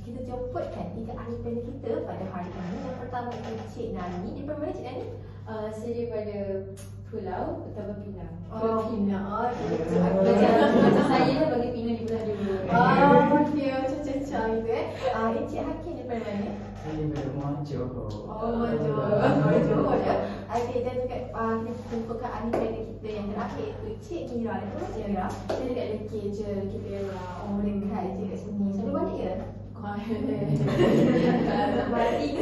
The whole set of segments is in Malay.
kita jemputkan 3 ahli panel kita pada hari ini. Yang pertama itu Cik Nani. Di mana Cik Nani? Saya daripada Pulau Utama Pinang. Pinang. Macam saya lah bagi Pinang di belah dulu. Okey, macam-macam gitu Encik Hakim daripada mana? Saya dari Johor. Johor ya. Okey, dan juga kita kumpulkan ahli panel kita yang terakhir iaitu Cik Mira. Cik Mira, dia dekat lekir je kita yang dekat je kat sini. Selalu balik ya? Balik.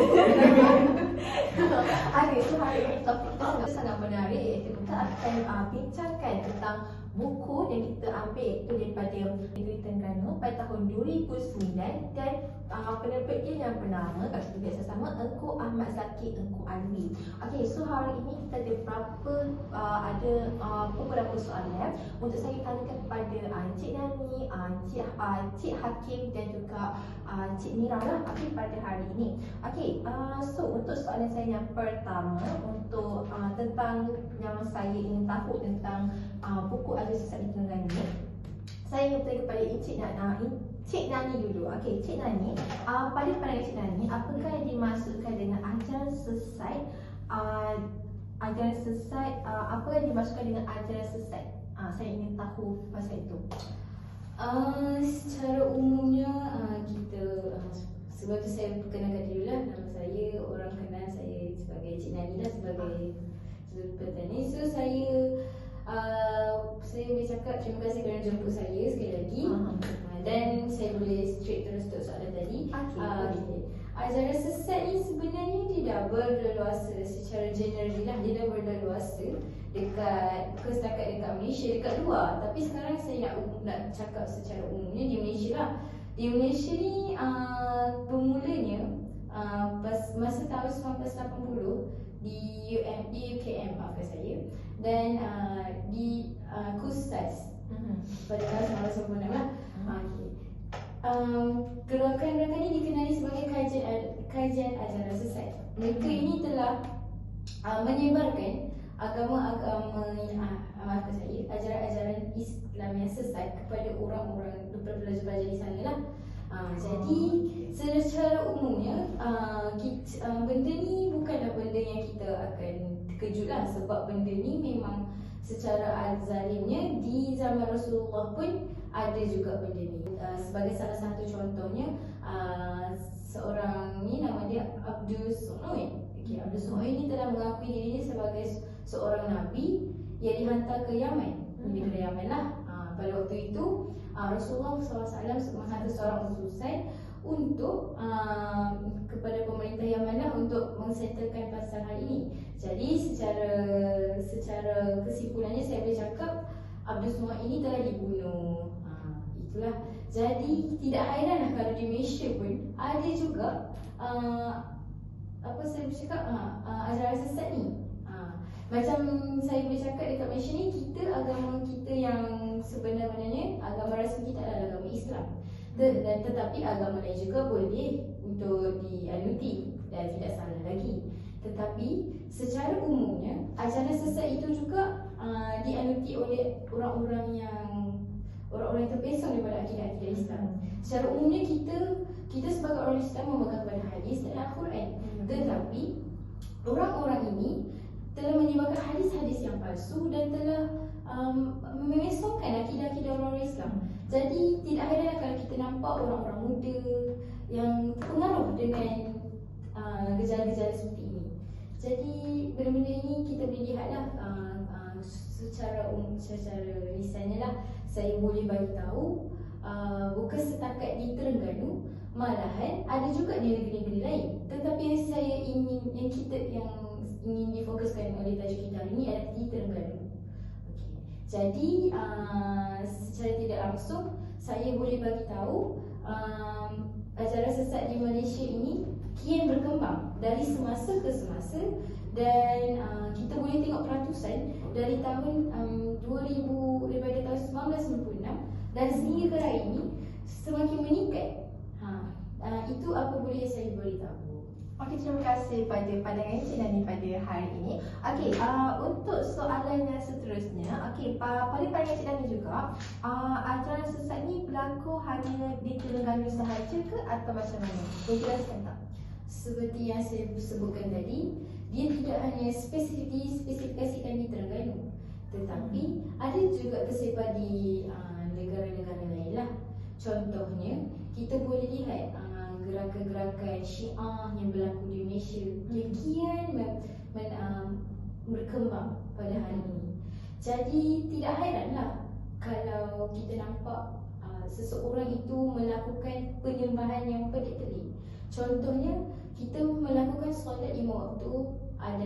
Okey, so hari ini topik kita sangat menarik iaitu kita akan bincangkan tentang buku yang kita ambil iaitu daripada Negeri Terengganu pada tahun 2009 dan penerbitnya yang bernama, kalau kita biasa sama, Engku Ahmad Zaki Engku Alwi. Okey, so hari ini kita ada beberapa soalan untuk saya tanyakan kepada Encik Nani, Cik Hakim dan juga Cik Mira lah pada hari ini. Okey, so untuk soalan saya yang pertama untuk tentang yang saya ingin tahu tentang buku Ajar Sesat di Terengganu ni, saya ingin bertanya kepada Cik Nani dulu. Okey, Cik Nani, pada pandangan Cik Nani, apakah yang dimaksudkan dengan ajaran sesat? Apa yang dimaksudkan dengan ajaran sesat? Saya ingin tahu pasal itu. Secara umumnya kita sebab tu saya perkenalkan dulu lah. Nama saya, orang kenal saya sebagai Cik Nani lah, sebagai petani. So saya boleh cakap terima kasih kerana jemput saya sekali lagi. Dan saya boleh straight terus untuk soalan tadi. Ajaran sesat ni sebenarnya dia dah berleluasa secara general lah. Dia dah berleluasa bukan setakat dekat Malaysia, dekat luar. Tapi sekarang saya nak cakap secara umumnya di Malaysia lah. Di Malaysia ni bermulanya masa tahun 1980 di UKM, maafkan saya, dan di KUSTAS pada tahun 1996 lah. Gerakan-gerakan ini dikenali sebagai kajian ajaran sesat. Mereka ini telah menyebarkan ajaran-ajaran Islam yang sesat kepada orang-orang pelajar-pelajar di sana lah. Jadi secara umumnya benda ni bukanlah benda yang kita akan terkejut lah, sebab benda ni memang secara zalimnya di zaman Rasulullah pun ada juga benda ni. Sebagai salah satu contohnya, seorang ni nama dia Abdul Su'aid. Abdul Su'aid ni telah mengakui dirinya sebagai seorang Nabi yang dihantar ke Yaman. Ke Yaman lah. Pada waktu itu Rasulullah SAW menghantar seorang utusan untuk kepada pemerintah Yaman lah untuk mengsettlekan pasal hal ini. Jadi secara kesimpulannya saya boleh cakap Abdul Su'aid ini telah dibunuh. Itulah. Jadi tidak hairan lah kalau di Malaysia pun ada juga saya boleh cakap ajaran sesat ni. Macam saya boleh cakap dekat Malaysia ni, agama kita yang sebenarnya agama rasmi kita adalah agama Islam. Tetapi agama lain juga boleh untuk dianuti dan tidak salah lagi. Tetapi secara umumnya ajaran sesat itu juga dianuti oleh orang-orang yang terpesong daripada akidah-akidah Islam. Secara umumnya kita sebagai orang Islam memegang pada hadis dan Al-Quran. Tetapi orang-orang ini telah menyebarkan hadis-hadis yang palsu dan telah memesongkan akidah-akidah orang Islam. Jadi tidak heran kalau kita nampak orang-orang muda yang terpengaruh dengan gejala-gejala seperti ini. Jadi benda-benda ini kita boleh lihatlah secara lisannya lah. Saya boleh bagi tahu bukan setakat di Terengganu, malahan ada juga di negeri-negeri lain. Tetapi yang ingin difokuskan oleh tajuk kita hari ini adalah di Terengganu. Jadi secara tidak langsung saya boleh bagi tahu ajaran sesat di Malaysia ini kian berkembang dari semasa ke semasa, dan kita boleh tengok peratusan dari tahun 2000 daripada tahun 1996 dan sehingga ke hari ini semakin meningkat. Itu apa boleh saya beritahu. Okey, terima kasih pada pandangan Cik Nani pada hari ini. Okey, untuk soalan yang seterusnya, okey, pada pandangan Cik Nani juga, ajaran sesat ni berlaku hanya di Terengganu sahaja ke atau macam mana? Boleh jelaskan tak? Seperti yang saya sebutkan tadi, dia tidak hanya spesifikasikan di Terengganu, tetapi ada juga tersebar di negara-negara lain lah. Contohnya, kita boleh lihat gerakan-gerakan Syiah yang berlaku di Malaysia yang kian berkembang pada hari ini. Jadi tidak hairanlah kalau kita nampak seseorang itu melakukan penyembahan yang pelik-pelik. Contohnya, kita melakukan solat 5 waktu, ada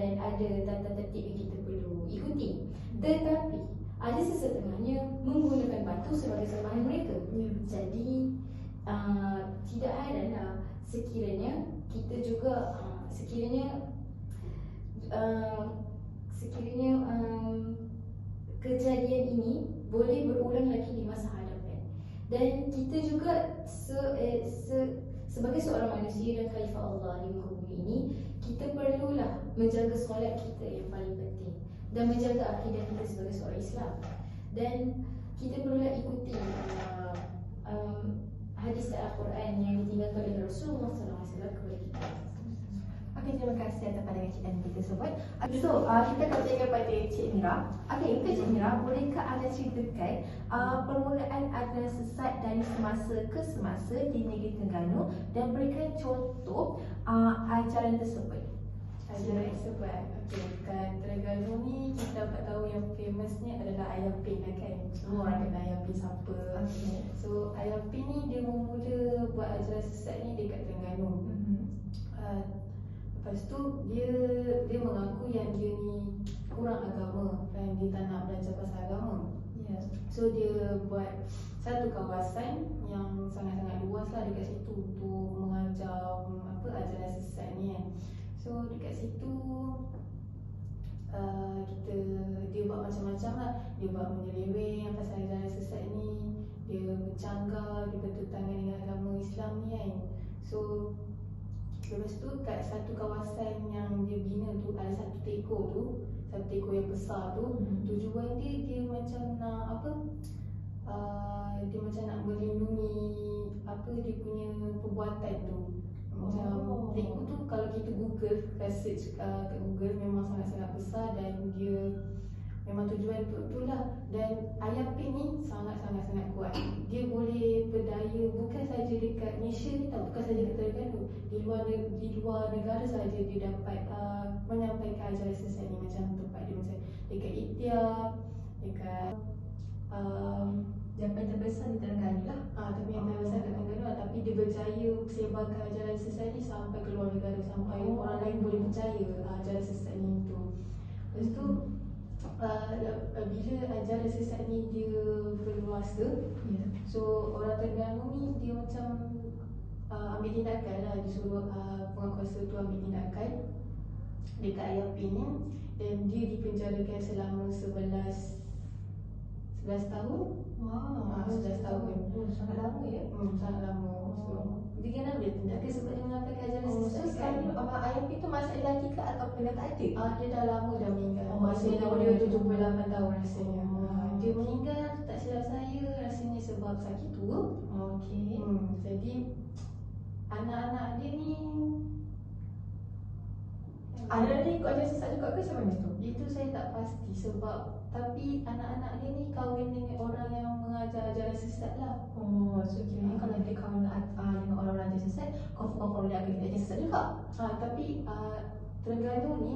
tata tertib yang kita perlu ikuti. Tetapi ada sesetengahnya menggunakan batu sebagai sembahan mereka. Jadi tidak hairanlah sekiranya kita juga kejadian ini boleh berulang lagi di masa hadapan. Dan kita juga sebagai seorang manusia dan khalifah Allah di muka bumi ini, kita perlulah menjaga solat kita yang paling penting dan menjaga akidah kita sebagai seorang Islam. Dan kita perlulah ikuti hadis Al-Quran yang ditinggalkan oleh Rasulullah SAW kepada kita. Okey, terima kasih atas pandangan Cik Nani tersebut. So, kita akan tanya kepada Cik Mira. Okey, untuk Cik Mira, bolehkah anda ceritakan permulaan ajaran sesat dari semasa ke semasa di negeri Terengganu dan berikan contoh ajaran tersebut? Ajaran sebab kan Terengganu ni kita dapat tahu yang famousnya adalah Ayam Pin lah kan. Semua orang kenal Ayam Pin siapa. So Ayam Pin ni dia mula buat ajaran sesat ni dekat Terengganu. Lepas tu dia mengaku yang dia ni kurang agama dan dia tak nak belajar pasal agama. So dia buat satu kawasan yang sangat-sangat luas lah dekat situ untuk mengajar ajaran sesat ni kan. So dekat situ dia buat macam-macam lah. Dia buat menyeleweng pasal ajaran sesat ni, dia bercanggah, dia bertentangan dengan agama Islam ni kan. So lepas tu kat satu kawasan yang dia bina tu ada satu teko yang besar tu. Tujuan dia macam nak dia macam nak melindungi dia punya perbuatan tu. Macam teko tu kalau kita Google, search kat Google memang sangat-sangat besar dan dia memang tujuan tu lah. Dan Ayam Pin ni sangat-sangat kuat. Dia boleh berdaya bukan saja dekat Malaysia ni tak, bukan saja kat Terengganu, di luar negara saja dia dapat menyampaikan ajaran sesat ni. Macam tempat dia macam dekat Itia, dekat Yang paling terbesar di Terengganu lah. tapi yang terbesar kat Terengganu lah. Tapi dia berjaya sebarkan ajaran sesat ni sampai ke luar negara, sampai orang lain boleh percaya ajaran sesat ni tu. Lepas tu bila ajaran sesat ni dia berluasa, so orang Terengganu ni dia macam ambil tindakan lah, disuruh penguasa tu ambil tindakan dekat Ayam Pin ni. Dan dia dipenjarakan selama 11 tahun. 11 tahun. Sangat lama ya. Sangat lama. So dia kena ambil tindakan sebab dia menyampaikan ajaran So sesat. sekarang Ayam Pin tu masih lelaki ke ataupun dah tak ada? Dia dah lama dah meninggal. Maksudnya Dia 78 tahun rasanya. Dia meninggal tak silap saya rasanya sebab sakit tua. Okey. Jadi anak-anak dia ni Ada ni ikut ajaran sesat juga ke macam mana tu? itu saya tak pasti sebab tapi anak-anak dia ni kahwin dengan orang yang mengajar ajaran sesat lah. So kira kalau dia kawan dengan orang-orang ajaran sesat, confirm dia akan ikut ajaran sesat juga. Tapi Terengganu ni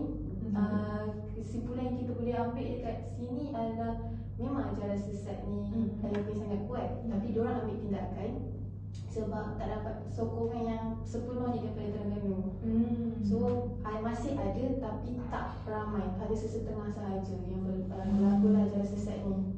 kesimpulan yang kita boleh ambil dekat sini adalah memang ajaran sesat ni Ayam Pin sangat kuat, tapi diorang ambil tindakan sebab tak dapat sokongan yang sepenuhnya daripada Terengganu. So masih ada tapi tak ramai, ada sesetengah sahaja yang berlaku ajaran sesat ni.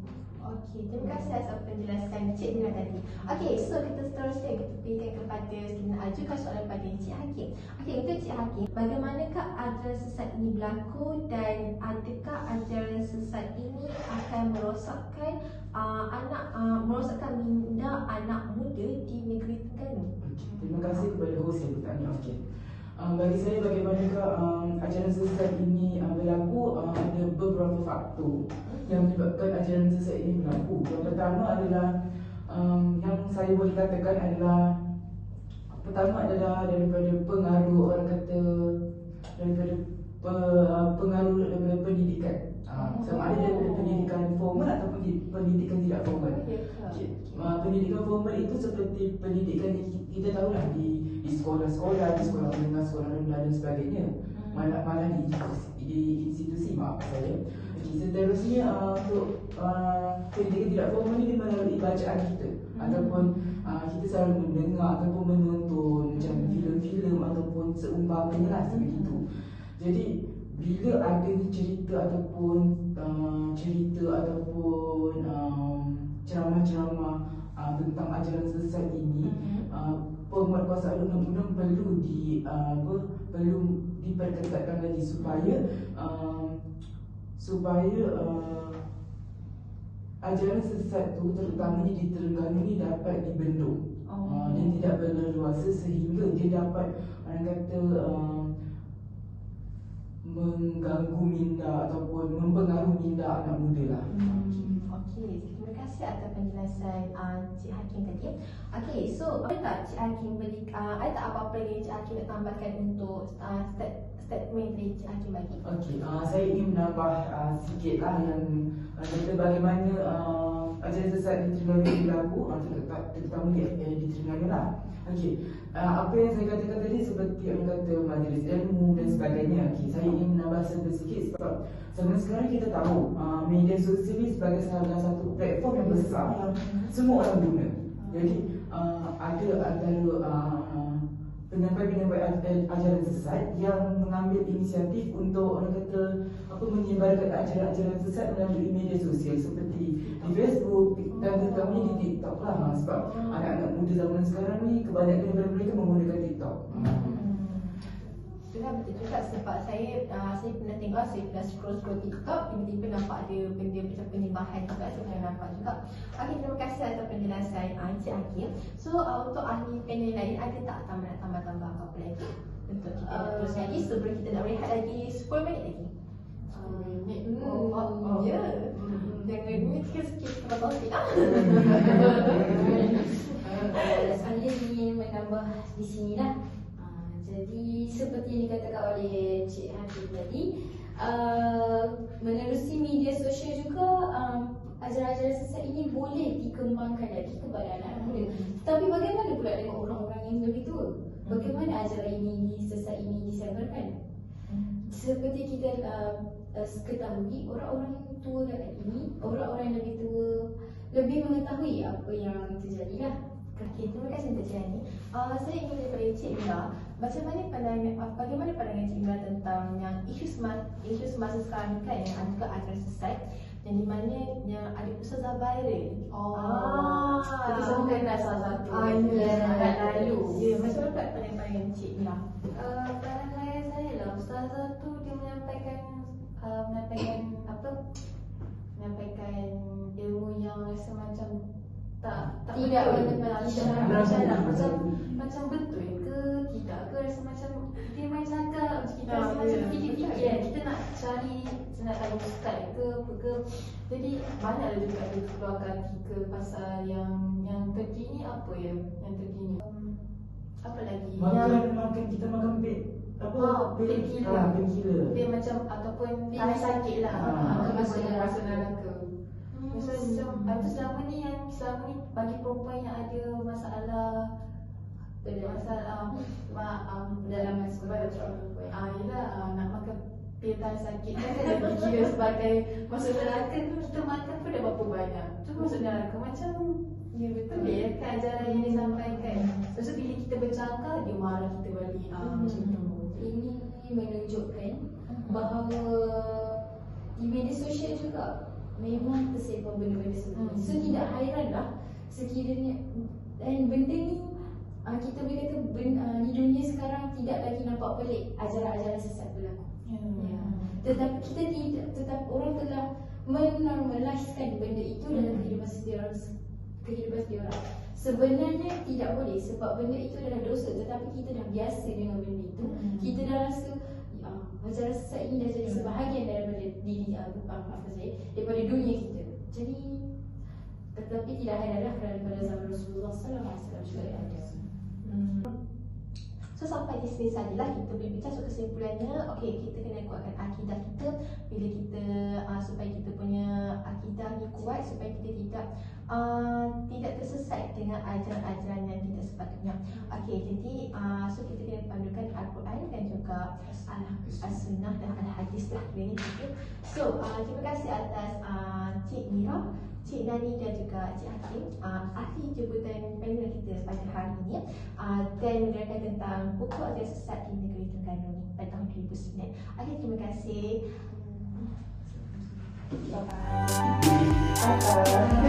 Okey, terima kasih atas penjelasan Cik Mira tadi. Okey, so kita seterusnya kita berikan kepada ajukan soalan kepada Cik Hakim. Okey, untuk Cik Hakim, bagaimanakah ajaran sesat ini berlaku dan adakah ajaran sesat ini akan merosakkan merosakkan minda anak muda di negeri Terengganu? Terima kasih kepada host yang bertanya. Bagi saya bagaimanakah ajaran sesat ini berlaku, ada beberapa faktor yang menyebabkan ajaran sesat ini berlaku. Yang pertama adalah yang saya boleh katakan adalah daripada pengaruh, orang kata daripada pengaruh daripada pendidikan. Sama ada daripada pendidikan formal ataupun pendidikan tidak formal. Pendidikan formal itu seperti pendidikan kita tahulah di sekolah-sekolah, di sekolah menengah, sekolah rendah dan sebagainya. Malah di institusi, maaf saya. Seterusnya untuk pendidikan tidak formal ini melalui bacaan kita, ataupun kita selalu mendengar ataupun menonton macam filem-filem ataupun seumpamanya lah sebegitu. Jadi bila ada cerita ataupun ceramah-ceramah tentang ajaran sesat ini, penguatkuasaan undang-undang perlu diperketatkan lagi supaya ajaran sesat tu terutamanya di Terengganu ni dapat dibendung dan tidak berleluasa sehingga dia dapat, orang kata, mengganggu minda ataupun mempengaruhi minda anak muda lah. Okey, terima kasih atas penjelasan Cik Hakim tadi. Okey, so boleh tak Cik Hakim ada tak apa-apa yang Cik Hakim nak tambahkan untuk statement dari Cik Hakim bagi? Okey, saya ingin menambah sikit lah yang kata bagaimana ajaran sesat di Terengganu ini berlaku, terutama di Terengganu lah. Okey, apa yang saya katakan tadi seperti orang kata majlis ilmu dan sebagainya. Okey, saya ingin menambah sedikit sebab zaman sekarang kita tahu media sosial ini sebagai salah satu platform yang besar yang semua orang guna. Jadi ada antara penyampai-penyampai ajaran sesat yang mengambil inisiatif untuk, orang kata, menyebarkan ajaran-ajaran sesat melalui media sosial seperti di Facebook dan terutamanya di TikTok lah. Sebab anak-anak muda zaman sekarang ni kebanyakan daripada mereka menggunakan TikTok. Itulah betul juga sebab saya pernah scroll TikTok, tiba-tiba nampak ada benda macam penyembahan juga, saya pernah nampak juga. Okey, terima kasih atas penjelasan Encik Hakim. So untuk ahli panel lain, ada tak tambah apa lagi untuk kita nak terus lagi sebelum kita nak rehat lagi 10 minit lagi? 10 minit. Ya. Jangan ni sikit kalau topik Saya ingin menambah di sini lah. Jadi seperti yang dikatakan oleh Cik Hakim tadi, menerusi media sosial juga ajaran-ajaran sesat ini boleh dikembangkan lagi kepada anak muda. Tapi bagaimana pula dengan orang-orang yang lebih tua? Bagaimana ajaran ini, sesat ini disebarkan? Seperti kita ketahui, orang-orang yang tua kat ini, orang-orang yang lebih tua lebih mengetahui apa yang terjadi lah. Okey, terima kasih Encik Yani. Saya ingin daripada Cik Mila, bagaimana pandangan Cik Mila tentang yang isu semasa sekarang ni kan, yang ada ajaran sesat yang di mana yang ada ustazah viral. Kita semua kenal salah satu. Sangat lalu. Ya, macam mana pula pandangan Cik Mila? Pandangan saya lah, ustazah tu dia menyampaikan ilmu yang rasa macam tak Tidak betul. Macam betul ke tidak ke, rasa macam dia main cakap macam kita rasa macam fikir-fikir kita nak cari, nak tahu ustaz ke apa ke. Jadi banyaklah juga dia keluarkan artikel pasal yang terkini. Apa ya yang terkini, apa lagi kita makan painkiller. dia macam ataupun tak sakit lah, masuk neraka. Macam selama ni bagi perempuan yang ada masalah dalam masa yelah, nak makan pil tahan sakit kan dia dikira sebagai masuk neraka tu. Kita makan pun dah berapa banyak tu masuk neraka. Macam ya betul ya kan ajaran yang disampaikan. Lepas tu bila kita bercakap, dia marah kita balik. Macam tu. Ini menunjukkan bahawa di media sosial juga memang tersebar benda-benda seperti ini. So tidak hairanlah sekiranya, dan benda ni kita boleh kata di dunia sekarang tidak lagi nampak pelik ajaran-ajaran sesat berlaku. Tetapi kita tidak, tetapi orang telah menormaliskan benda itu dalam kehidupan setiap orang. Sebenarnya tidak boleh sebab benda itu adalah dosa, tetapi kita dah biasa dengan benda itu. Kita dah rasa ajaran sesat ini dah jadi sebahagian daripada diri daripada dunia kita. Jadi tetapi tidak hanya kerana pada zaman Rasulullah SAW juga ada. So sampai di sini sajalah kita berbincang. So kesimpulannya, okey, kita kena kuatkan akidah kita. Bila kita supaya kita punya akidah ni kuat, supaya kita tidak tersesat dengan ajaran-ajaran yang tidak sepatutnya. Okey, jadi so kita kena pandukan Al-Quran dan juga Al-Sunnah dan Al-Hadis lah ini kita. So terima kasih atas Cik Mira, Cik Nani dan juga Cik Hakim, ahli jemputan panel kita pada hari ini, dan menerangkan tentang buku ajaran sesat di negeri Terengganu ni pada tahun 2009. Okey, terima kasih. Bye-bye.